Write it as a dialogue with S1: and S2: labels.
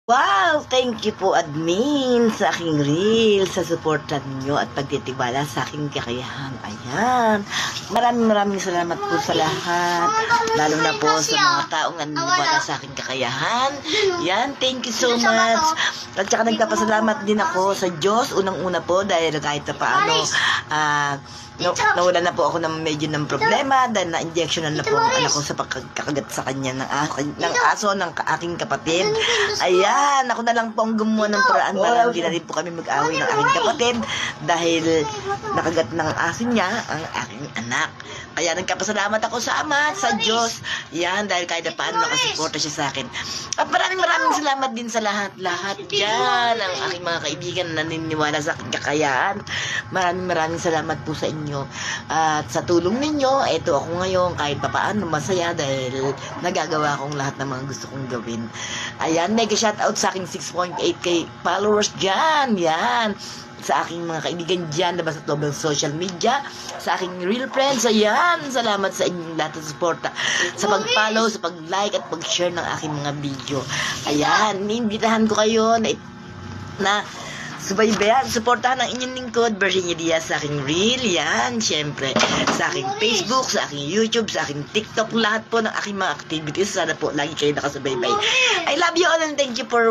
S1: Wow! Thank you po, admin, sa aking reel, sa suportan nyo at pagtitiwala sa aking kakayahan. Ayan. Maraming salamat po sa lahat. Lalo na po sa mga taong naniniwala sa aking kakayahan. Yan, thank you so much. At saka nagpapasalamat din ako sa Diyos, unang-una po, dahil kahit na paano, nawala na po ako ng medyo ng problema dahil na-injectionan na po ang anak ko sa pagkakagat sa kanya ng aso ng aking kapatid. Ayan, ako na lang po ang gumawa ng paraan para hindi na rin po kami mag-away ng aking kapatid dahil nakagat ng aso niya ang aking anak. Kaya nagkapasalamat ako sa Ama, sa Diyos. Yan, dahil kahit na paano nakasuporta siya sa akin. At maraming salamat din sa lahat dyan, ang aking mga kaibigan na naniniwala sa aking kakayahan. Maraming salamat po sa inyo. At sa tulong ninyo, eto ako ngayon kahit pa paano masaya dahil nagagawa kong lahat ng mga gusto kong gawin. Ayan, mega shoutout sa aking 6.8k followers dyan. Yan. Sa aking mga kaibigan dyan, labas at loob ng social media, sa aking real friends, ayan, salamat sa inyong lahat ng suporta, sa pag-follow, sa pag-like at pag-share ng aking mga video. Ayan, niimbitahan ko kayo na subaybayan, suportahan ang inyong lingkod, Virginia Diaz, sa aking reel, yan, syempre, sa aking Facebook, sa aking YouTube, sa aking TikTok, lahat po ng aking mga activities, sana po lagi kayo nakasubaybay. I love you all and thank you for